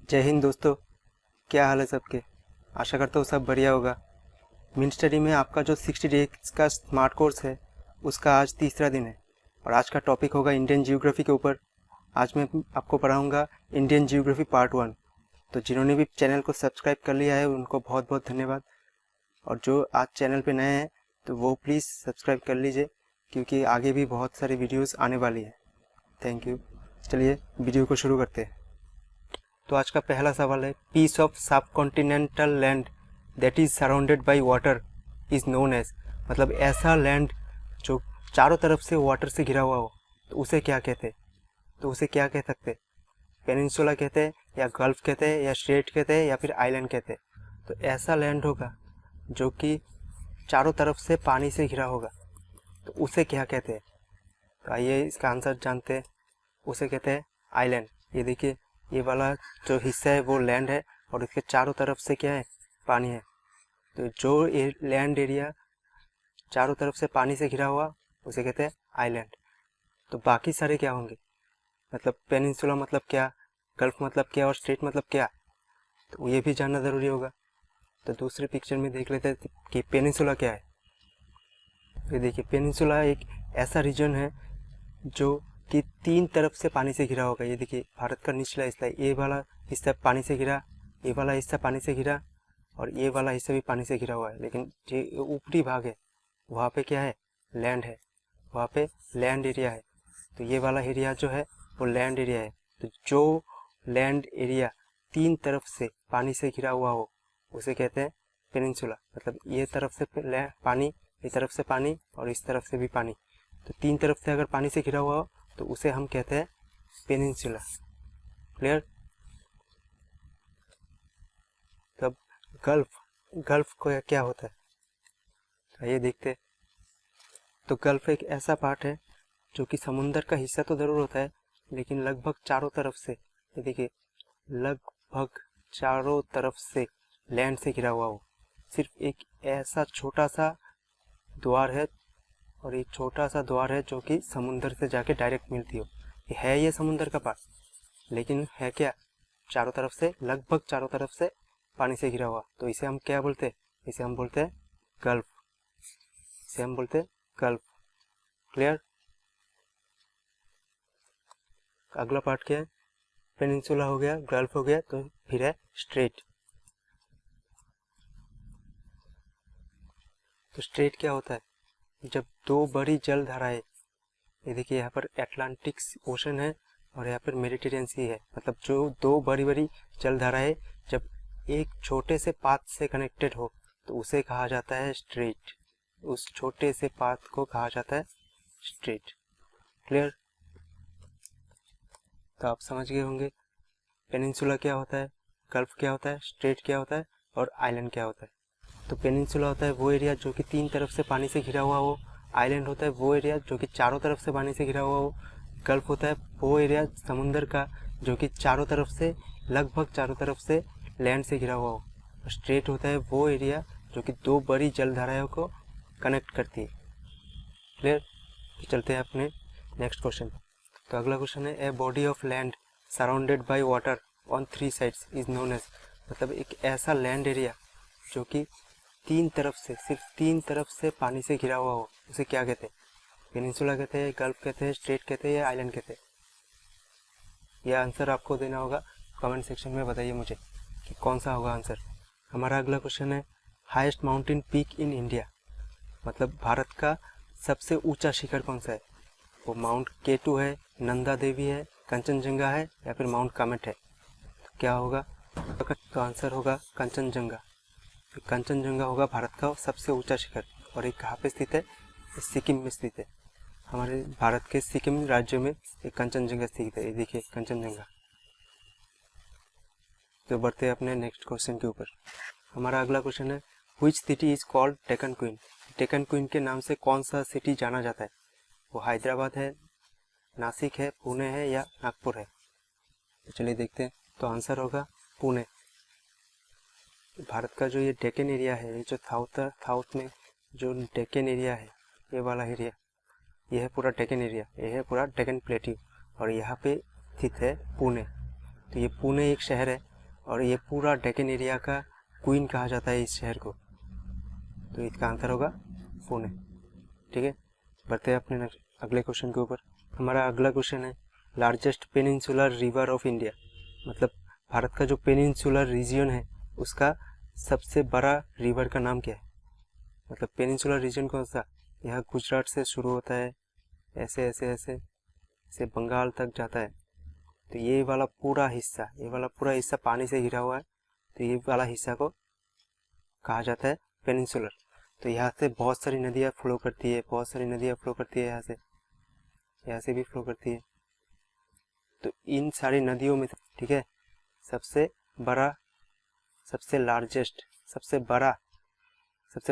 जय हिंद दोस्तों। क्या हाल है सबके। आशा करता हूँ सब बढ़िया होगा। मिन स्टडी में आपका जो 60 डेज का स्मार्ट कोर्स है उसका आज तीसरा दिन है और आज का टॉपिक होगा इंडियन जियोग्राफी के ऊपर। आज मैं आपको पढ़ाऊँगा इंडियन जियोग्राफी पार्ट 1। तो जिन्होंने भी चैनल को सब्सक्राइब कर लिया है उनको बहुत बहुत धन्यवाद, और जो आज चैनल पे नए हैं तो वो प्लीज़ सब्सक्राइब कर लीजिए क्योंकि आगे भी बहुत सारी वीडियोस आने वाली है। Thank you. चलिए वीडियो को शुरू करते हैं। तो आज का पहला सवाल है, piece of subcontinental land that is surrounded by water is known as. मतलब ऐसा लैंड जो चारों तरफ से वाटर से घिरा हुआ हो तो उसे क्या कहते हैं। तो उसे क्या कह सकते हैं, पेनिनसुला कहते हैं या गल्फ कहते हैं या स्ट्रेट कहते हैं या फिर आइलैंड कहते हैं। तो ऐसा लैंड होगा जो कि चारों तरफ से पानी से घिरा होगा तो उसे क्या कहते हैं। तो आइए इसका आंसर जानते हैं। उसे कहते हैं आइलैंड। ये देखिए, ये वाला जो हिस्सा है वो लैंड है और इसके चारों तरफ से क्या है, पानी है। तो जो लैंड एरिया चारों तरफ से पानी से घिरा हुआ उसे कहते हैं आइलैंड। तो बाकी सारे क्या होंगे, मतलब पेनिनसुला मतलब क्या, गल्फ मतलब क्या और स्ट्रेट मतलब क्या, तो ये भी जानना ज़रूरी होगा। तो दूसरे पिक्चर में देख लेते हैं कि पेनिनसुला क्या है। ये देखिए, पेनिनसुला एक ऐसा रीजन है जो कि तीन तरफ से पानी से घिरा होगा। ये देखिए, भारत का निचला हिस्सा, ये वाला हिस्सा पानी से घिरा, ये वाला हिस्सा पानी से घिरा और ये वाला हिस्सा भी पानी से घिरा हुआ है। लेकिन जो ऊपरी भाग है वहाँ पे क्या है, लैंड है, वहाँ पे लैंड एरिया है। तो ये वाला एरिया जो है वो लैंड एरिया है। तो जो लैंड एरिया तीन तरफ से पानी से घिरा हुआ हो उसे कहते हैं पेनिनसुला। मतलब ये तरफ से पानी, इस तरफ से पानी और इस तरफ से भी पानी, तो तीन तरफ से अगर पानी से घिरा हुआ हो तो उसे हम कहते हैं पेनिनसुला। क्लियर। तब गल्फ को क्या होता है, तो ये देखते हैं। तो गल्फ एक ऐसा पार्ट है जो कि समुंदर का हिस्सा तो ज़रूर होता है लेकिन लगभग चारों तरफ से, ये देखिए, लगभग चारों तरफ से लैंड से घिरा हुआ हो। सिर्फ एक ऐसा छोटा सा द्वार है और ये छोटा सा द्वार है जो कि समुंदर से जाके डायरेक्ट मिलती हो। ये समुंदर का पार्ट, लेकिन है क्या, चारों तरफ से, लगभग चारों तरफ से पानी से घिरा हुआ। तो इसे हम क्या बोलते हैं, इसे हम बोलते हैं गल्फ। इसे हम बोलते हैं गल्फ। क्लियर। अगला पार्ट क्या है, पेनिनसुला हो गया, गल्फ हो गया, तो फिर है स्ट्रेट। तो स्ट्रेट क्या होता है, जब दो बड़ी जल धाराएं, ये देखिए यहाँ पर अटलांटिक ओशन है और यहाँ पर मेडिटेरियन सी है, मतलब जो दो बड़ी बड़ी जलधाराएं जब एक छोटे से पाथ से कनेक्टेड हो तो उसे कहा जाता है स्ट्रेट। उस छोटे से पाथ को कहा जाता है स्ट्रेट। क्लियर। तो आप समझ गए होंगे पेनिनसुला क्या होता है, गल्फ क्या होता है, स्ट्रेट क्या होता है और आइलैंड क्या होता है। तो पेनिनसुला होता है वो एरिया जो कि तीन तरफ से पानी से घिरा हुआ हो, आइलैंड होता है वो एरिया जो कि चारों तरफ से पानी से घिरा हुआ हो, गल्फ होता है वो एरिया समुंदर का जो कि चारों तरफ से, लगभग चारों तरफ से लैंड से घिरा हुआ हो, और स्ट्रेट होता है वो एरिया जो कि दो बड़ी जलधाराओं को कनेक्ट करती है। क्लियर। तो चलते हैं अपने नेक्स्ट क्वेश्चन। तो अगला क्वेश्चन है, a body of land surrounded by water on 3 sides is known as. मतलब एक ऐसा लैंड एरिया जो कि तीन तरफ से, सिर्फ तीन तरफ से पानी से घिरा हुआ हो उसे क्या कहते हैं, पेनिनसुला कहते हैं, गल्फ कहते हैं, स्ट्रेट कहते हैं या आइलैंड कहते हैं। यह आंसर आपको देना होगा, कमेंट सेक्शन में बताइए मुझे कि कौन सा होगा आंसर। हमारा अगला क्वेश्चन है, highest mountain peak in India. मतलब भारत का सबसे ऊंचा शिखर कौन सा है, वो माउंट केटू है, नंदा देवी है, कंचनजंगा है या फिर माउंट कामेट है। तो क्या होगा, तो आंसर होगा कंचनजंगा। कंचनजंगा होगा भारत का सबसे ऊंचा शिखर, और ये कहाँ पे स्थित है, सिक्किम में स्थित है। हमारे भारत के सिक्किम राज्य में एक कंचनजंगा स्थित है। ये देखिए कंचनजंगा। तो बढ़ते हैं अपने नेक्स्ट क्वेश्चन के ऊपर। हमारा अगला क्वेश्चन है, which city is called Deccan queen. Deccan queen के नाम से कौन सा सिटी जाना जाता है, वो हैदराबाद है, नासिक है, पुणे है या नागपुर है। तो चलिए देखते हैं। तो आंसर होगा पुणे। भारत का जो ये डेक्कन एरिया है, ये जो साउथ में जो डेक्कन एरिया है, ये वाला एरिया, ये है पूरा डेक्कन एरिया, ये है पूरा डेक्कन प्लेट्यू, और यहाँ पे स्थित है पुणे। तो ये पुणे एक शहर है और ये पूरा डेक्कन एरिया का क्वीन कहा जाता है इस शहर को। तो इसका आंसर होगा पुणे। ठीक है, बढ़ते हैं अपने अगले क्वेश्चन के ऊपर। हमारा अगला क्वेश्चन है largest peninsular river of India, मतलब भारत का जो पेनिनसुलर रीजन है उसका सबसे बड़ा रिवर का नाम क्या है। मतलब पेनिनसुलर रीजन कौन सा, यहाँ गुजरात से शुरू होता है, ऐसे ऐसे ऐसे ऐसे बंगाल तक जाता है। तो ये वाला पूरा हिस्सा पानी से घिरा हुआ है, तो ये वाला हिस्सा को कहा जाता है पेनिनसुलर। तो यहाँ से बहुत सारी नदियाँ फ्लो करती है, यहाँ से भी फ्लो करती है। तो इन सारी नदियों में, ठीक है, सबसे बड़ा, सबसे लार्जेस्ट, सबसे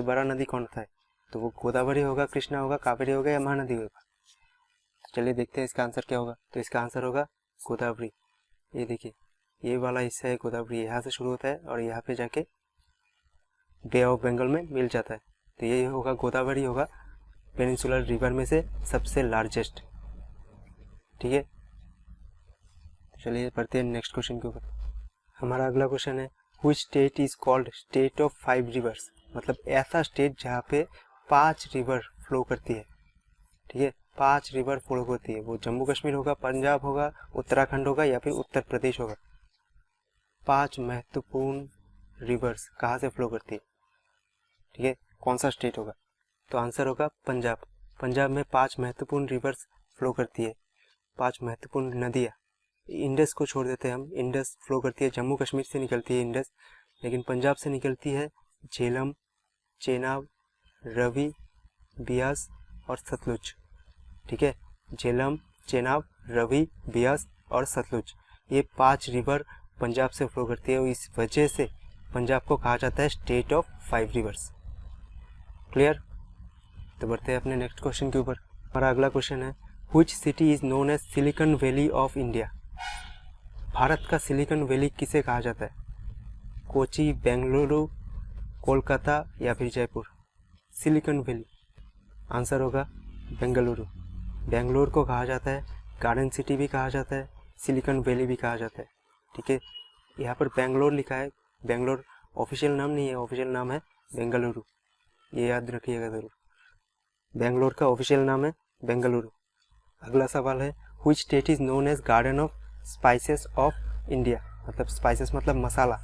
बड़ा नदी कौन सा है, तो वो गोदावरी होगा, कृष्णा होगा, कावेरी होगा या महानदी होगा। तो चलिए देखते हैं इसका आंसर क्या होगा। तो इसका आंसर होगा गोदावरी। ये देखिए, ये वाला हिस्सा है गोदावरी, यहाँ से शुरू होता है और यहाँ पे जाके बे ऑफ बंगाल में मिल जाता है। तो ये होगा गोदावरी, होगा पेनिनसुलर रिवर में से सबसे लार्जेस्ट। ठीक है, चलिए पढ़ते हैं नेक्स्ट क्वेश्चन के ऊपर। हमारा अगला क्वेश्चन है which state is called state of 5 reverse, मतलब ऐसा स्टेट जहाँ पे 5 रिवर फ्लो करती है। ठीक है, 5 रिवर फ्लो करती है। वो जम्मू कश्मीर होगा, पंजाब होगा, उत्तराखंड होगा या फिर उत्तर प्रदेश होगा। 5 महत्वपूर्ण रिवर्स कहाँ से फ्लो करती है, ठीक है, कौन सा स्टेट होगा। तो आंसर होगा पंजाब। पंजाब में 5 महत्वपूर्ण रिवर्स फ्लो करती है, 5 महत्वपूर्ण नदियाँ। इंडस को छोड़ देते हैं हम, इंडस फ्लो करती है, जम्मू कश्मीर से निकलती है इंडस, लेकिन पंजाब से निकलती है झेलम, चेनाब, रवि, बियास और सतलुज। ठीक है, झेलम, चेनाब, रवि, बियास और सतलुज, ये 5 रिवर पंजाब से फ्लो करती है और इस वजह से पंजाब को कहा जाता है स्टेट ऑफ 5 रिवर्स। क्लियर। तो बढ़ते हैं अपने नेक्स्ट क्वेश्चन के ऊपर। हमारा अगला क्वेश्चन है which city is known as silicon valley of India. Bharat का सिलिकॉन वैली किसे कहा जाता है, कोची, बेंगलुरु, कोलकाता या फिर जयपुर। सिलिकॉन वैली, आंसर होगा बेंगलुरु। बेंगलोर को कहा जाता है गार्डन सिटी भी कहा जाता है, सिलिकॉन वैली भी कहा जाता है। ठीक है, यहाँ पर बेंगलोर लिखा है, बेंगलोर ऑफिशियल नाम नहीं है, ऑफिशियल नाम है बेंगलुरु, ये याद रखिएगा ज़रूर। बेंगलोर का ऑफिशियल नाम है बेंगलुरु। अगला सवाल है which state is known as garden of spices of India, मतलब स्पाइसेस मतलब मसाला,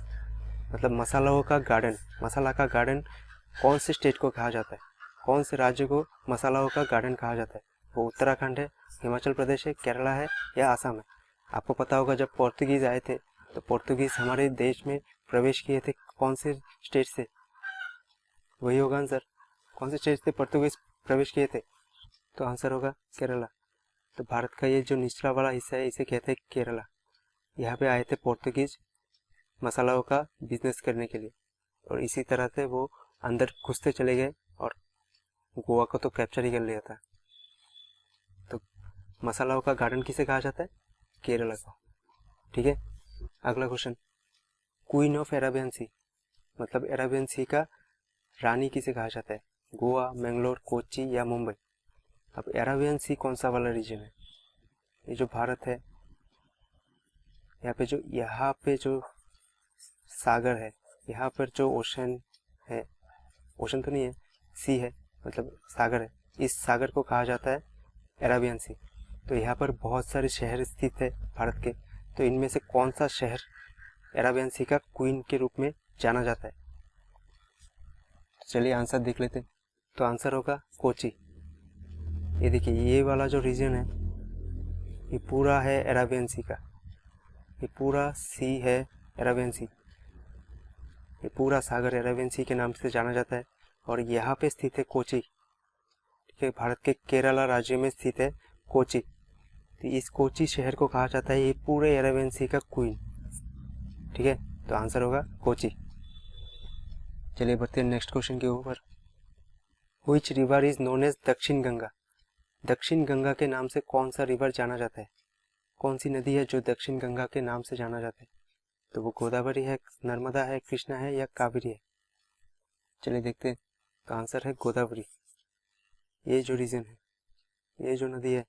मतलब मसालों का गार्डन, मसाला का गार्डन कौन से स्टेट को कहा जाता है, कौन से राज्य को मसालों का गार्डन कहा जाता है। वो उत्तराखंड है, हिमाचल प्रदेश है, केरला है या आसाम है। आपको पता होगा जब पोर्तुगीज़ आए थे तो पोर्तुगीज़ हमारे देश में प्रवेश किए थे कौन से स्टेट से, वही होगा आंसर। कौन से स्टेट से पोर्तुगीज़ प्रवेश किए थे, तो आंसर होगा केरला। तो भारत का ये जो निचला वाला हिस्सा है इसे कहते हैं केरला। यहाँ पे आए थे पोर्तुगीज मसालों का बिजनेस करने के लिए और इसी तरह से वो अंदर घुसते चले गए और गोवा को तो कैप्चर ही कर लिया था। तो मसालों का गार्डन किसे कहा जाता है, केरला को। ठीक है, अगला क्वेश्चन क्वीन ऑफ अरेबियन सी, मतलब अरेबियन सी का रानी किसे कहा जाता है, गोवा, मैंगलोर, कोच्चि या मुंबई। अब अरेबियन सी कौन सा वाला रीजन है, ये जो भारत है, यहाँ पे जो सागर है, यहाँ पर जो ओशन है, ओशन तो नहीं है, सी है, मतलब सागर है, इस सागर को कहा जाता है अरेबियन सी। तो यहाँ पर बहुत सारे शहर स्थित है भारत के, तो इनमें से कौन सा शहर अरेबियन सी का क्वीन के रूप में जाना जाता है। तो चलिए आंसर देख लेते हैं। तो आंसर होगा कोची। ये देखिए, ये वाला जो रीजन है ये पूरा है अरेबियन सी का, ये पूरा सी है अरेबियन सी, ये पूरा सागर अरेबियन सी के नाम से जाना जाता है। और यहाँ पे स्थित है कोची। ठीक है, भारत के केरला राज्य में स्थित है कोची। तो इस कोची शहर को कहा जाता है ये पूरे अरेबियन सी का क्वीन। ठीक है, तो आंसर होगा कोची। चलिए बढ़ते हैं नेक्स्ट क्वेश्चन के ऊपर। Which river is known as Dakshin Ganga. दक्षिण गंगा के नाम से कौन सा रिवर जाना जाता है, कौन सी नदी है जो दक्षिण गंगा के नाम से जाना जाता है। तो वो गोदावरी है, नर्मदा है, कृष्णा है या कावेरी है। चलिए देखते हैं। तो आंसर है गोदावरी। ये जो रीजन है, ये जो नदी है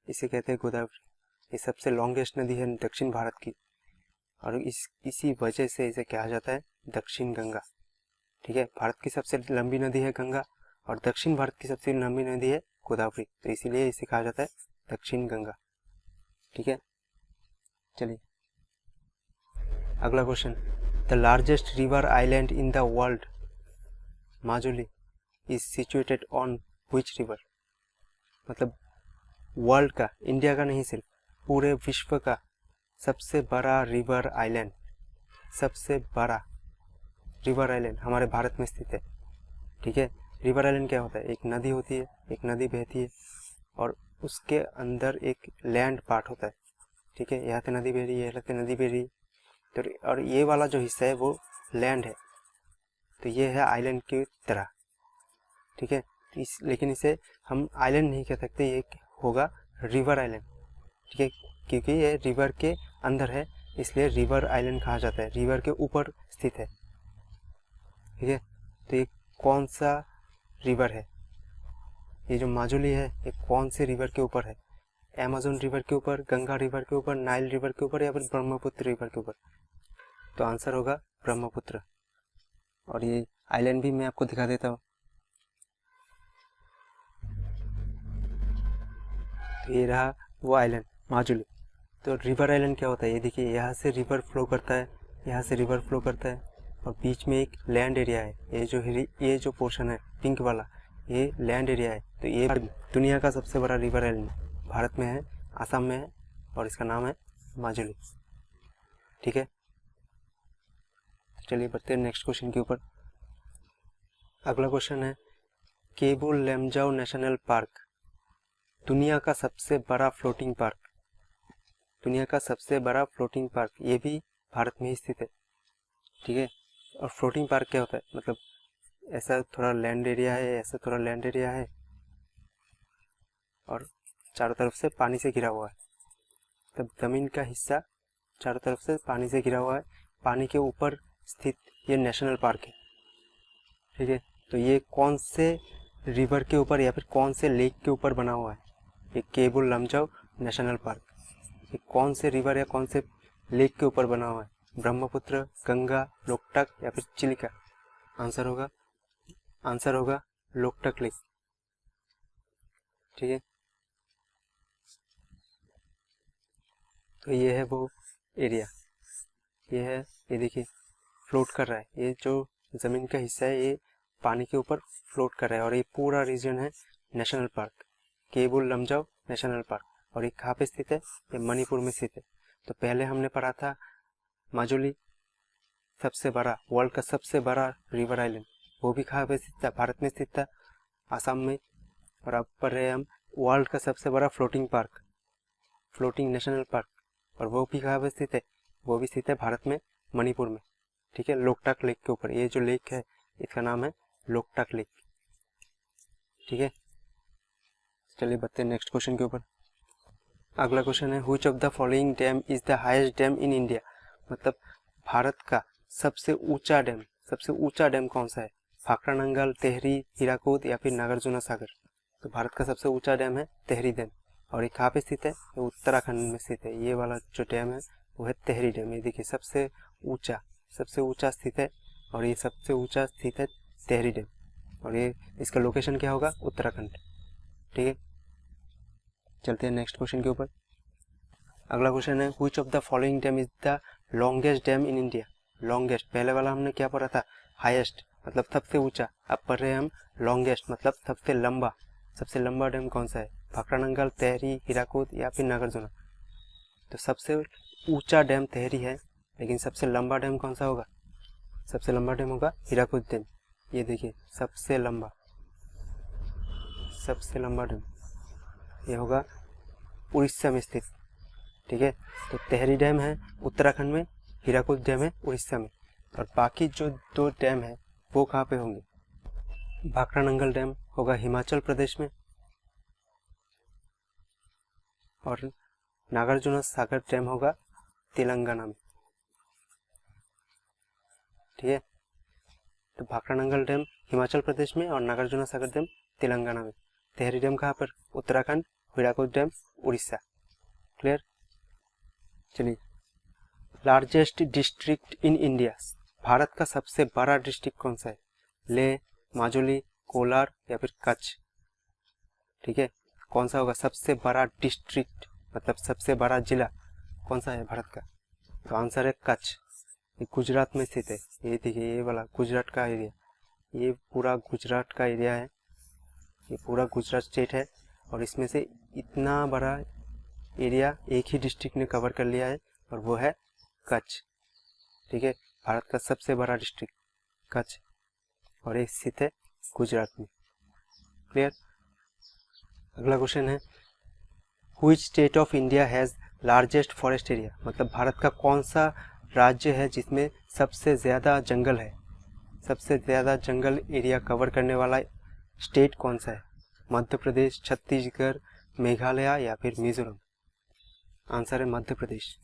इसे कहते हैं गोदावरी। ये सबसे लॉन्गेस्ट नदी है दक्षिण भारत की। और इसी वजह से इसे कहा जाता है दक्षिण गंगा। ठीक है, भारत की सबसे लंबी नदी है गंगा और दक्षिण भारत की सबसे लंबी नदी है गोदावरी, तो इसीलिए इसे कहा जाता है दक्षिण गंगा। ठीक है, चलिए अगला question, the largest river island in the world Majuli is situated on which river. मतलब वर्ल्ड का, इंडिया का नहीं, सिर्फ पूरे विश्व का सबसे बड़ा रिवर आइलैंड, सबसे बड़ा रिवर आइलैंड हमारे भारत में स्थित है। ठीक है, रिवर आइलैंड क्या होता है, एक नदी होती है, एक नदी बहती है और उसके अंदर एक लैंड पार्ट होता है। ठीक है, यहाँ से नदी बह रही है, यहाँ से नदी बह रही है, तो और ये वाला जो हिस्सा है वो लैंड है, तो ये है आइलैंड की तरह। ठीक है, लेकिन इसे हम आइलैंड नहीं कह सकते, ये होगा रिवर आइलैंड। ठीक है, क्योंकि ये रिवर के अंदर है इसलिए रिवर आइलैंड कहा जाता है, रिवर के ऊपर स्थित है। ठीक है, तो ये कौन सा रिवर है, ये जो माजुली है ये कौन से रिवर के ऊपर है, अमेज़न रिवर के ऊपर, गंगा रिवर के ऊपर, नाइल रिवर के ऊपर या फिर ब्रह्मपुत्र रिवर के ऊपर। तो आंसर होगा ब्रह्मपुत्र। और ये आइलैंड भी मैं आपको दिखा देता हूँ। तो ये रहा वो आइलैंड माजुली। तो रिवर आइलैंड क्या होता है, ये देखिए, यहाँ से रिवर फ्लो करता है, यहाँ से रिवर फ्लो करता है और बीच में एक लैंड एरिया है। ये जो पोर्शन है पिंक वाला, ये लैंड एरिया है। तो ये दुनिया का सबसे बड़ा रिवर आइलैंड भारत में है, आसाम में है और इसका नाम है माजुली। ठीक है, चलिए बढ़ते हैं नेक्स्ट क्वेश्चन के ऊपर। अगला क्वेश्चन है, केबुल लमजाओ नेशनल पार्क दुनिया का सबसे बड़ा फ्लोटिंग पार्क, दुनिया का सबसे बड़ा फ्लोटिंग पार्क, ये भी भारत में ही स्थित है। ठीक है, और फ्लोटिंग पार्क क्या होता है, मतलब ऐसा थोड़ा लैंड एरिया है, ऐसा थोड़ा लैंड एरिया है और चारों तरफ से पानी से घिरा हुआ है। तब जमीन का हिस्सा चारों तरफ से पानी से घिरा हुआ है, पानी के ऊपर स्थित ये नेशनल पार्क है। ठीक है, तो ये कौन से रिवर के ऊपर या फिर कौन से लेक के ऊपर बना हुआ है, ये केबुल लमजाओ नेशनल पार्क, ये कौन से रिवर या कौन से लेक के ऊपर बना हुआ है, ब्रह्मपुत्र, गंगा, लोकटक या फिर चिलिका। आंसर होगा लोकटक लेक। ठीक है, तो ये है वो एरिया, ये है, ये देखिए फ्लोट कर रहा है, ये जो ज़मीन का हिस्सा है ये पानी के ऊपर फ्लोट कर रहा है और ये पूरा रीजन है national park, Keibul Lamjao national park. और ये कहाँ पे स्थित है, ये मणिपुर में स्थित है। तो पहले हमने पढ़ा था माजुली सबसे बड़ा, वर्ल्ड का सबसे बड़ा रिवर आइलैंड, वो भी कहाँ पे स्थित था, भारत में स्थित था, आसाम में। और अब पढ़ रहे हैं हम वर्ल्ड का सबसे बड़ा floating park, floating national park, और वो भी कहाँ पे स्थित है, वो भी स्थित है भारत में, मणिपुर में। ठीक है, लोकटक लेक के ऊपर, ये जो लेक है इसका नाम है लोकटक लेक। ठीक है, चलिए बढ़ते हैं नेक्स्ट क्वेश्चन के ऊपर। अगला क्वेश्चन है, which of the following dam is the highest dam in India. मतलब भारत का सबसे ऊंचा डैम कौन सा है, भाखड़ा नंगल, तेहरी, हीराकुद या फिर नागार्जुन सागर। तो भारत का सबसे ऊंचा डैम है तेहरी डैम और ये कहाँ पे स्थित है, ये उत्तराखंड में स्थित है। ये वाला जो डैम है वो है तेहरी डैम, ये देखिए सबसे ऊंचा स्थित है और ये सबसे ऊंचा स्थित है तेहरी डैम और ये इसका लोकेशन क्या होगा, उत्तराखंड। ठीक है, चलते हैं नेक्स्ट क्वेश्चन के ऊपर। अगला क्वेश्चन है, which of the following dam is the longest dam in India. Longest, पहले वाला हमने क्या पढ़ा था, हाईएस्ट मतलब सबसे ऊंचा, अब पढ़ रहे हैं हम लॉन्गेस्ट मतलब सबसे लंबा डैम कौन सा है, भाखड़ा नंगल, तेहरी, हीराकुद या फिर नागार्जुन। तो सबसे ऊंचा डैम तेहरी है, लेकिन सबसे लंबा डैम कौन सा होगा, सबसे लंबा डैम होगा हीराकुद डैम। ये देखिए सबसे लंबा डैम ये होगा उड़ीसा में स्थित। ठीक है, तो तेहरी डैम है उत्तराखंड में, हीराकुद डैम है उड़ीसा में, और बाकी जो दो डैम है वो कहाँ पे होंगे, भाखड़ा नंगल डैम होगा हिमाचल प्रदेश में और नागार्जुन सागर डैम होगा तेलंगाना में। ठीक है, तो भाखड़ा नंगल डैम हिमाचल प्रदेश में और नागार्जुन सागर डैम तेलंगाना में, तेहरी डैम कहाँ पर, उत्तराखंड, हीराकुद डैम उड़ीसा। क्लियर, चलिए largest district in India, Bharat का सबसे बड़ा डिस्ट्रिक्ट कौन सा है? लेह, माजुली, कोलार या फिर कच्छ? ठीक है, कौन सा होगा सबसे बड़ा डिस्ट्रिक्ट, मतलब सबसे बड़ा जिला कौन सा है भारत का? तो आंसर है कच्छ। ये गुजरात में स्थित है। ये देखिए, ये वाला गुजरात का एरिया, ये पूरा गुजरात का एरिया है, ये पूरा गुजरात स्टेट है, और इसमें से इतना बड़ा एरिया एक ही डिस्ट्रिक्ट ने कवर कर लिया है, और वो है कच्छ। ठीक है, भारत का सबसे बड़ा डिस्ट्रिक्ट कच्छ, और ये स्थित है गुजरात में। क्लियर? अगला क्वेश्चन है, which state of India has largest forest area, मतलब भारत का कौन सा राज्य है जिसमें सबसे ज़्यादा जंगल है? सबसे ज़्यादा जंगल एरिया कवर करने वाला स्टेट कौन सा है? मध्य प्रदेश, छत्तीसगढ़, मेघालय या फिर मिजोरम? आंसर है मध्य प्रदेश।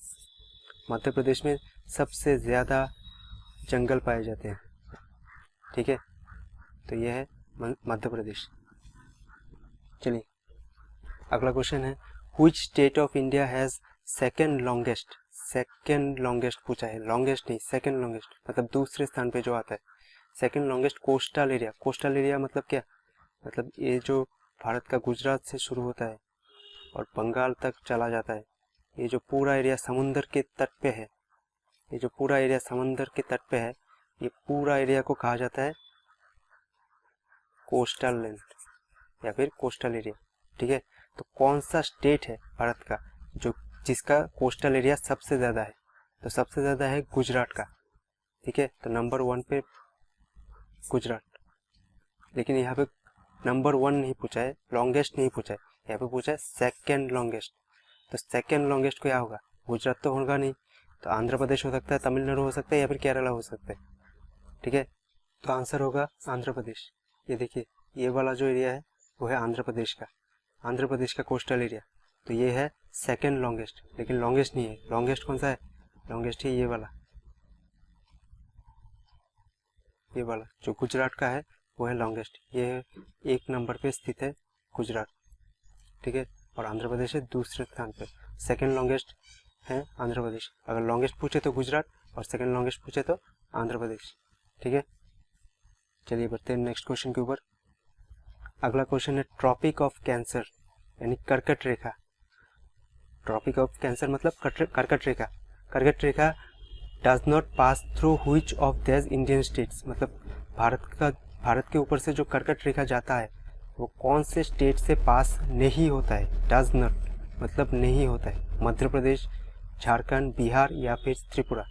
मध्य प्रदेश में सबसे ज़्यादा जंगल पाए जाते हैं। ठीक है, तो यह है मध्य प्रदेश। चलिए अगला क्वेश्चन है, which state of India has second longest, second longest पूछा है, लॉन्गेस्ट नहीं, सेकेंड लॉन्गेस्ट मतलब दूसरे स्थान पे जो आता है, second longest coastal area. Coastal area मतलब क्या? मतलब ये जो भारत का गुजरात से शुरू होता है और बंगाल तक चला जाता है, ये जो पूरा एरिया समुंदर के तट पे है, ये जो पूरा एरिया समुंदर के तट पे है, ये पूरा एरिया को कहा जाता है कोस्टल लैंड या फिर कोस्टल एरिया। ठीक है, तो कौन सा स्टेट है भारत का जो जिसका कोस्टल एरिया सबसे ज़्यादा है? तो सबसे ज़्यादा है गुजरात का। ठीक है, तो नंबर 1 पे गुजरात, लेकिन यहाँ पे नंबर 1 नहीं पूछा है, लॉन्गेस्ट नहीं पूछा है, यहाँ पे पूछा है सेकेंड लॉन्गेस्ट। तो सेकेंड लॉन्गेस्ट को क्या होगा? गुजरात तो होगा नहीं, तो आंध्र प्रदेश हो सकता है, तमिलनाडु हो सकता है या फिर केरला हो सकता है। ठीक है, तो आंसर होगा आंध्र प्रदेश। ये देखिए, ये वाला जो एरिया है वो है आंध्र प्रदेश का, आंध्र प्रदेश का कोस्टल एरिया। तो ये है सेकेंड लॉन्गेस्ट, लेकिन लॉन्गेस्ट नहीं है। लॉन्गेस्ट कौन सा है? लॉन्गेस्ट है ये वाला, ये वाला जो गुजरात का है वो है लॉन्गेस्ट। ये 1 नंबर पे स्थित है गुजरात। ठीक है, और आंध्र प्रदेश है दूसरे स्थान पे। सेकेंड लॉन्गेस्ट है आंध्र प्रदेश। अगर लॉन्गेस्ट पूछे तो गुजरात और सेकेंड लॉन्गेस्ट पूछे तो आंध्र प्रदेश। ठीक है, चलिए बढ़ते हैं नेक्स्ट क्वेश्चन के ऊपर। अगला क्वेश्चन है, ट्रॉपिक ऑफ कैंसर यानी कर्कट रेखा। ट्रॉपिक ऑफ कैंसर मतलब कर्कट रेखा। कर्कट रेखा does not pass through which of this Indian states, मतलब भारत के ऊपर से जो कर्कट रेखा जाता है वो कौन से स्टेट से पास नहीं होता है? डज नॉट मतलब नहीं होता है। मध्य प्रदेश, झारखंड, बिहार या फिर त्रिपुरा?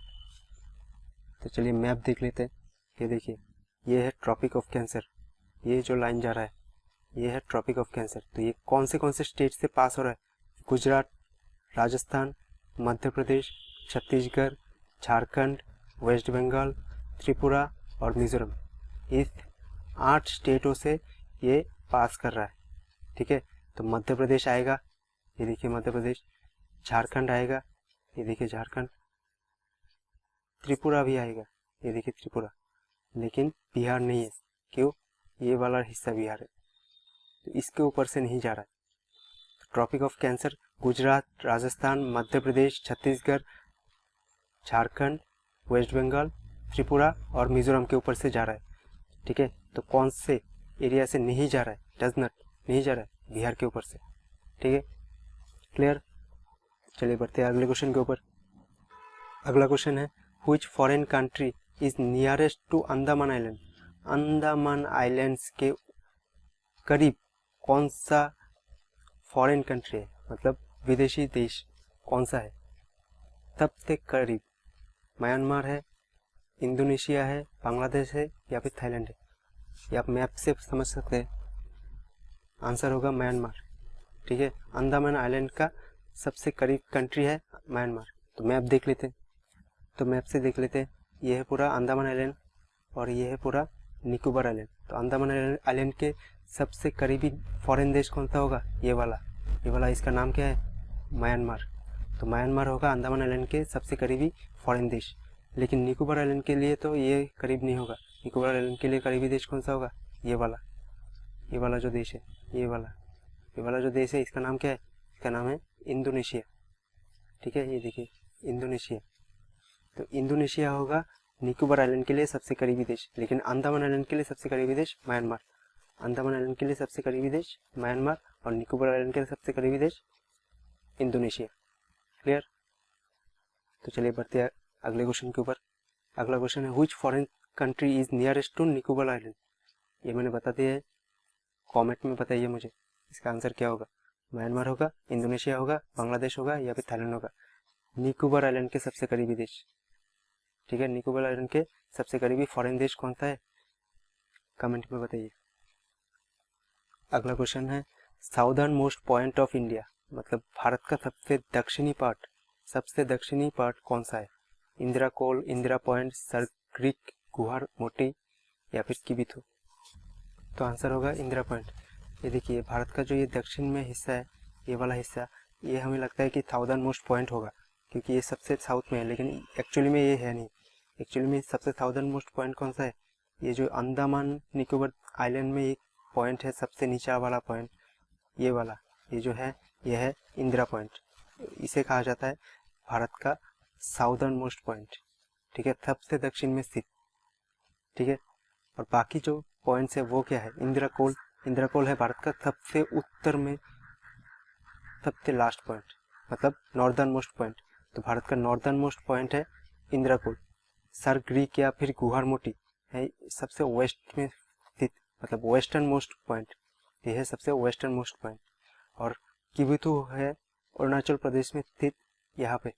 तो चलिए मैप देख लेते हैं। ये देखिए, ये है ट्रॉपिक ऑफ कैंसर, ये जो लाइन जा रहा है ये है ट्रॉपिक ऑफ कैंसर। तो ये कौन से स्टेट से पास हो रहा है? गुजरात, राजस्थान, मध्य प्रदेश, छत्तीसगढ़, झारखंड, वेस्ट बंगाल, त्रिपुरा और मिजोरम। इस 8 स्टेटों से ये पास कर रहा है। ठीक है, तो मध्य प्रदेश आएगा, ये देखिए मध्य प्रदेश, झारखंड आएगा, ये देखिए झारखंड, त्रिपुरा भी आएगा, ये देखिए त्रिपुरा, लेकिन बिहार नहीं है। क्यों? ये वाला हिस्सा बिहार है, तो इसके ऊपर से नहीं जा रहा है। Tropic of cancer Gujarat, Rajasthan, Madhya Pradesh, Chhattisgarh, Jharkhand, west Bengal, Tripura और मिजोरम के ऊपर से जा रहा है। ठीक है, तो कौन से एरिया से नहीं जा रहा है? डज नॉट नहीं जा रहा है, बिहार के ऊपर से। ठीक है, क्लियर? चलिए बढ़ते हैं अगले क्वेश्चन के ऊपर। अगला क्वेश्चन है, which foreign country is nearest to Andaman island. Andaman islands के करीब कौन सा फॉरेन कंट्री है, मतलब विदेशी देश कौन सा है सबसे करीब? म्यांमार है, इंडोनेशिया है, बांग्लादेश है या फिर थाईलैंड है? ये आप मैप से समझ सकते हैं। आंसर होगा म्यांमार। ठीक है, अंडमान आइलैंड का सबसे करीब कंट्री है म्यांमार। तो मैप देख लेते हैं, तो मैप से देख लेते हैं। ये है पूरा अंडमान आइलैंड और ये है पूरा निकोबार आइलैंड। तो अंडमान आइलैंड के सबसे करीबी फॉरेन देश कौन सा होगा? ये वाला इसका नाम क्या है? म्यांमार। तो म्यांमार होगा अंडमान आइलैंड के सबसे करीबी फॉरेन देश। लेकिन निकोबार आइलैंड के लिए तो ये करीब नहीं होगा। निकोबार आइलैंड के लिए करीबी देश कौन सा होगा? ये वाला जो देश है, ये वाला जो देश है, इसका नाम क्या है? इसका नाम है इंडोनेशिया। ठीक है, ये देखिए इंडोनेशिया। तो इंडोनेशिया होगा निकोबार आइलैंड के लिए सबसे करीबी देश, लेकिन अंडमान आइलैंड के लिए सबसे करीबी देश म्यांमार। अंडमान आइलैंड के लिए सबसे करीबी देश म्यांमार और निकोबार आइलैंड के लिए सबसे करीबी देश इंडोनेशिया। क्लियर? तो चलिए बढ़ते हैं अगले क्वेश्चन के ऊपर। अगला क्वेश्चन है which foreign country is nearest to Nicobar island. ये मैंने बता दिया है, कमेंट में बताइए मुझे इसका आंसर क्या होगा। म्यांमार होगा, इंडोनेशिया होगा, बांग्लादेश होगा या फिर थाईलैंड होगा। निकोबार आइलैंड के सबसे करीबी देश, ठीक है, निकोबार आइलैंड के सबसे करीबी फॉरेन देश कौन सा है, कमेंट में बताइए। अगला क्वेश्चन है southern most point of India, मतलब भारत का सबसे दक्षिणी पार्ट कौन सा है। इंदिरा कोल, इंदिरा पॉइंट, सर क्रीक, गुहार मोटी या फिर किबिथु। तो आंसर होगा इंदिरा पॉइंट। ये देखिए भारत का जो ये दक्षिण में हिस्सा है, ये वाला हिस्सा, ये हमें लगता है कि साउदर्न मोस्ट पॉइंट होगा क्योंकि ये सबसे साउथ में है, लेकिन एक्चुअली में ये है नहीं। एक्चुअली में सबसे साउदर्न मोस्ट पॉइंट कौन सा है, ये जो अंडमान निकोबार आइलैंड में एक पॉइंट है सबसे नीचा वाला पॉइंट, ये वाला, ये जो है ये है इंदिरा पॉइंट। इसे कहा जाता है भारत का साउदर्न मोस्ट पॉइंट, ठीक है, सबसे दक्षिण में स्थित, ठीक है। और बाकी जो पॉइंट्स है वो क्या है, इंदिरा कोल है भारत का सबसे उत्तर में सबसे लास्ट पॉइंट, मतलब नॉर्दर्न मोस्ट पॉइंट। तो भारत का नॉर्दर्न मोस्ट पॉइंट है इंदिरा कोल। सर ग्रीक या फिर गुहार मोटी है सबसे वेस्ट में स्थित, मतलब वेस्टर्न मोस्ट पॉइंट, ये है सबसे वेस्टर्न मोस्ट पॉइंट। और किबिथु है अरुणाचल प्रदेश में स्थित, यहाँ पे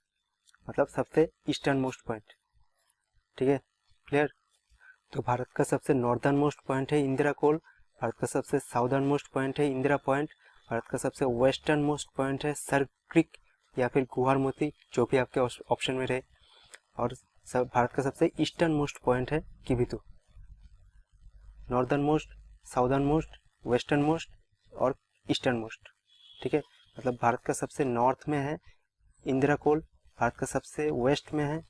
मतलब सबसे ईस्टर्न मोस्ट पॉइंट, ठीक है, क्लियर। तो भारत का सबसे नॉर्दर्न मोस्ट पॉइंट है इंदिरा कोल, भारत का सबसे साउदर्न मोस्ट पॉइंट है इंदिरा पॉइंट, भारत का सबसे वेस्टर्न मोस्ट पॉइंट है सर क्रीक या फिर गुहार मोती, जो भी आपके ऑप्शन में रहे, और भारत का सबसे ईस्टर्न मोस्ट पॉइंट है Kibithu. Northern most, southern most, western most और ईस्टर्न मोस्ट, ठीक है। मतलब भारत का सबसे नॉर्थ में है इंदिरा कोल, भारत का सबसे वेस्ट में है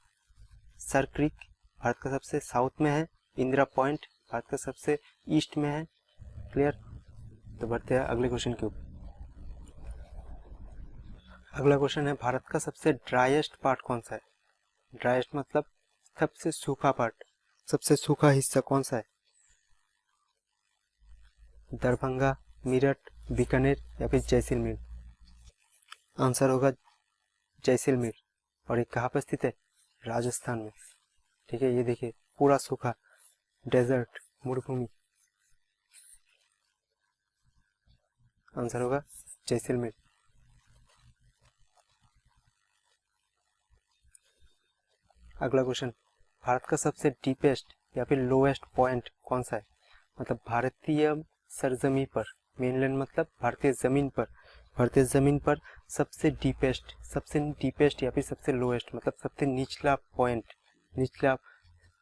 सर क्रीक, भारत का सबसे साउथ में है इंदिरा पॉइंट, भारत का सबसे ईस्ट में है। क्लियर? तो बढ़ते हैं अगले क्वेश्चन के ऊपर। अगला क्वेश्चन है भारत का सबसे ड्राइएस्ट पार्ट कौन सा है। ड्राइएस्ट मतलब सबसे सूखा पार्ट, सबसे सूखा हिस्सा कौन सा है। दरभंगा, मेरठ, बीकानेर या फिर जैसलमेर। आंसर होगा जैसलमेर। और ये कहाँ पर स्थित है, राजस्थान में, ठीक है। ये देखिए पूरा सूखा डेजर्ट, मरुभूमि। आंसर होगा जैसलमेर। अगला क्वेश्चन, भारत का सबसे डीपेस्ट या फिर लोएस्ट पॉइंट कौन सा है। मतलब भारतीय सरजमी पर, मेनलैंड मतलब भारतीय जमीन पर सबसे डीपेस्ट या फिर सबसे लोएस्ट मतलब सबसे निचला पॉइंट, निचला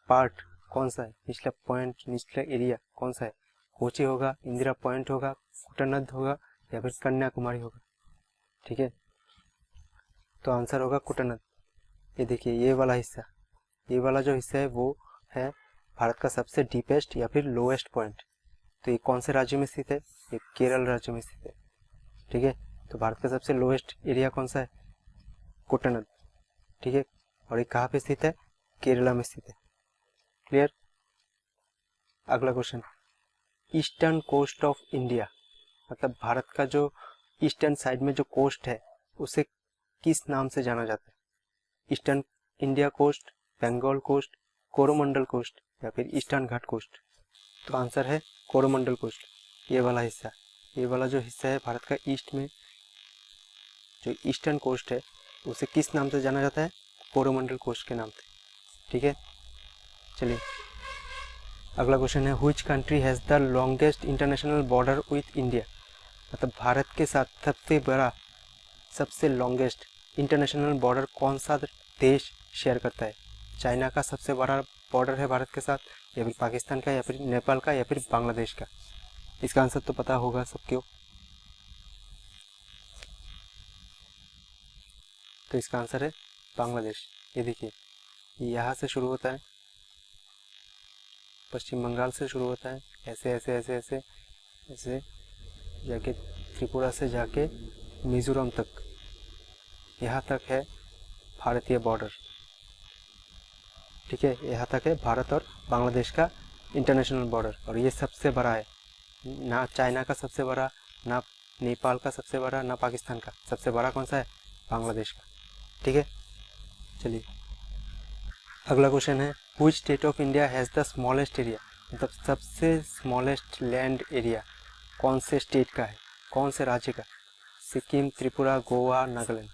पार्ट कौन सा है, निचला पॉइंट, निचला एरिया कौन सा है। कोची होगा, इंदिरा पॉइंट होगा, कुटनद होगा या फिर कन्याकुमारी होगा, ठीक है। तो आंसर होगा कुटनद। ये देखिए ये वाला हिस्सा, ये वाला जो हिस्सा है वो है भारत का सबसे डीपेस्ट या फिर लोएस्ट पॉइंट। तो ये कौन से राज्य में स्थित है, ये केरल राज्य में स्थित है, ठीक है। तो भारत का सबसे लोएस्ट एरिया कौन सा है, कुटनद, ठीक है। और ये कहाँ पे स्थित है, केरला में स्थित है। क्लियर? अगला question, eastern coast of India, मतलब भारत का जो ईस्टर्न साइड में जो कोस्ट है उसे किस नाम से जाना जाता है। Eastern India coast, Bengal coast, Coromandel coast या फिर ईस्टर्न घाट कोस्ट। तो आंसर है कोरोमंडल कोस्ट। ये वाला हिस्सा, ये वाला जो हिस्सा है भारत का ईस्ट में जो ईस्टर्न कोस्ट है उसे किस नाम से जाना जाता है, कोरोमंडल कोस्ट के नाम से, ठीक है। चलिए अगला क्वेश्चन है which country has the longest international border with India. मतलब भारत के साथ सबसे बड़ा, सबसे लॉन्गेस्ट इंटरनेशनल बॉर्डर कौन सा देश शेयर करता है। चाइना का सबसे बड़ा बॉर्डर है भारत के साथ, या फिर पाकिस्तान का, या फिर नेपाल का, या फिर बांग्लादेश का। इसका आंसर तो पता होगा सबको। तो इसका आंसर है बांग्लादेश। ये देखिए यहाँ से शुरू होता है, पश्चिम बंगाल से शुरू होता है, ऐसे ऐसे ऐसे ऐसे ऐसे जाके त्रिपुरा से जाके मिजोरम तक, यहाँ तक है भारतीय बॉर्डर। ठीक है, यहाँ तक है भारत और बांग्लादेश का इंटरनेशनल बॉर्डर, और ये सबसे बड़ा है, ना चाइना का सबसे बड़ा, ना नेपाल का सबसे बड़ा, ना पाकिस्तान का। सबसे बड़ा कौन सा है? बांग्लादेश का। ठीक है, चलिए अगला क्वेश्चन है, which state of India has the smallest area, मतलब सबसे स्मॉलेस्ट लैंड एरिया कौन से स्टेट का है, कौन से राज्य का? सिक्किम, त्रिपुरा, गोवा, नागालैंड,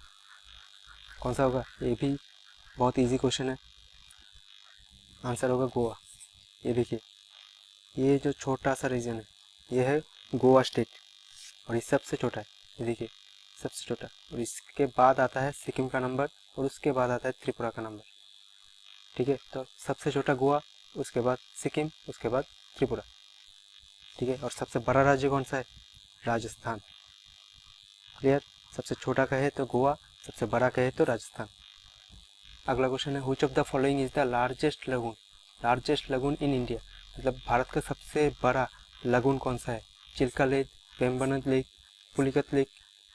कौन सा होगा? ये भी बहुत इजी क्वेश्चन है, आंसर होगा गोवा। ये देखिए, ये जो छोटा सा रीजन है ये है गोवा स्टेट, और ये सबसे छोटा है, ये देखिए सबसे छोटा, और इसके बाद आता है सिक्किम का नंबर, और उसके बाद आता है त्रिपुरा का नंबर। ठीक है, तो सबसे छोटा गोवा, उसके बाद सिक्किम, उसके बाद त्रिपुरा। ठीक है, और सबसे बड़ा राज्य कौन सा है? राजस्थान। क्लियर, सबसे छोटा कहे तो गोवा, सबसे बड़ा कहे तो राजस्थान। अगला क्वेश्चन है, which of the following is the largest lagoon, largest lagoon in India, मतलब भारत का सबसे बड़ा लगून कौन सा है? Chilika lake, Vembanad lake, Pulicat lake,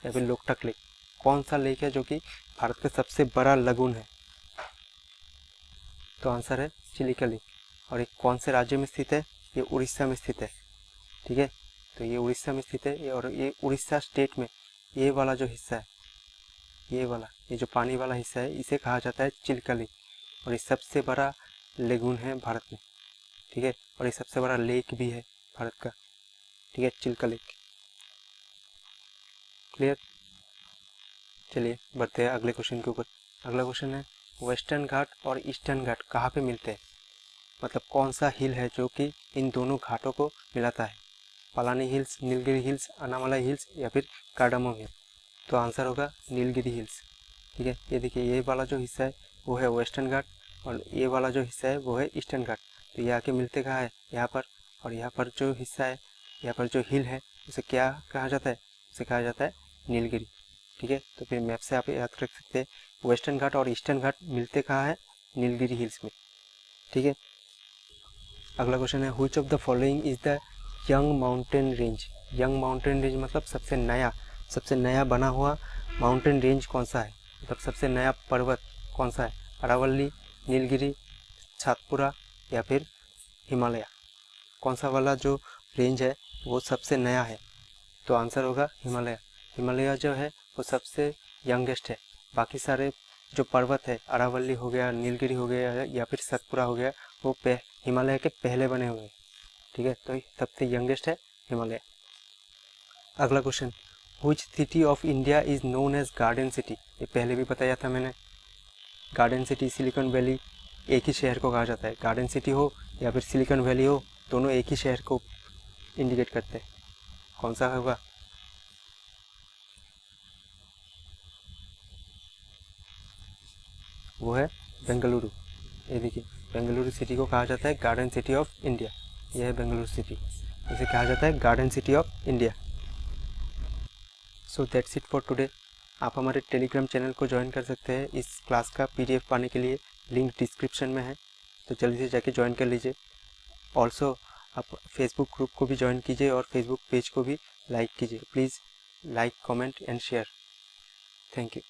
या फिर लोकटक लेक, कौन सा लेक है जो कि भारत का सबसे बड़ा लगून है? तो आंसर है चिलिका लेक। और ये कौन से राज्य में स्थित है? ये उड़ीसा में स्थित है। ठीक है, तो ये उड़ीसा में स्थित है, और ये उड़ीसा स्टेट में ये वाला जो हिस्सा है, ये वाला, ये जो पानी वाला हिस्सा है, इसे कहा जाता है चिल्का लेक, और ये सबसे बड़ा लेगून है भारत में। ठीक है, और ये सबसे बड़ा लेक भी है भारत का। ठीक है, चिल्का लेक। क्लियर, चलिए बढ़ते हैं अगले क्वेश्चन के ऊपर। अगला क्वेश्चन है, वेस्टर्न घाट और ईस्टर्न घाट कहाँ पे मिलते हैं, मतलब कौन सा हिल है जो कि इन दोनों घाटों को मिलाता है? Palani hills, Nilgiri hills, Anamalai hills, या फिर कार्डामम हिल। तो आंसर होगा नीलगिरी हिल्स। ठीक है, ये देखिए, ये वाला जो हिस्सा है वो है वेस्टर्न घाट, और ये वाला जो हिस्सा है वो है ईस्टर्न घाट। तो ये आके मिलते कहाँ है? यहाँ पर, और यहाँ पर जो हिस्सा है, यहाँ पर जो हिल है, उसे क्या कहा जाता है? उसे कहा जाता है नीलगिरी। ठीक है, तो फिर मैप से आप याद रख सकते हैं, वेस्टर्न घाट और ईस्टर्न घाट मिलते कहाँ है? नीलगिरी हिल्स में। ठीक है, अगला क्वेश्चन है, which of the following is the young mountain range, young mountain range मतलब सबसे नया बना हुआ माउंटेन रेंज कौन सा है, मतलब सबसे नया पर्वत कौन सा है? अरावली, नीलगिरी, सातपुरा, या फिर हिमालय, कौन सा वाला जो रेंज है वो सबसे नया है? तो आंसर होगा हिमालय। हिमालय जो है वो सबसे यंगेस्ट है, बाकी सारे जो पर्वत है, अरावली हो गया, नीलगिरी हो गया, या फिर सतपुरा हो गया, वो हिमालय के पहले बने हुए हैं। ठीक है, तो सबसे यंगेस्ट है हिमालय। अगला question, which city of India is known as garden city, ये पहले भी बताया था मैंने। गार्डन सिटी, सिलिकॉन वैली, एक ही शहर को कहा जाता है। गार्डन सिटी हो या फिर सिलिकॉन वैली हो, दोनों एक ही शहर को इंडिकेट करते हैं। कौन सा होगा? वो है बेंगलुरु। ये देखिए, बेंगलुरु सिटी को कहा जाता है गार्डन सिटी ऑफ इंडिया। यह है बेंगलुरु सिटी, इसे कहा जाता है garden city of India. So that's it for today. आप हमारे टेलीग्राम चैनल को ज्वाइन कर सकते हैं इस क्लास का PDF पाने के लिए, लिंक डिस्क्रिप्शन में है, तो जल्दी से जाके ज्वाइन कर लीजिए। ऑल्सो आप फेसबुक ग्रुप को भी ज्वाइन कीजिए, और फेसबुक पेज को भी लाइक कीजिए। Please like, comment and share. Thank you.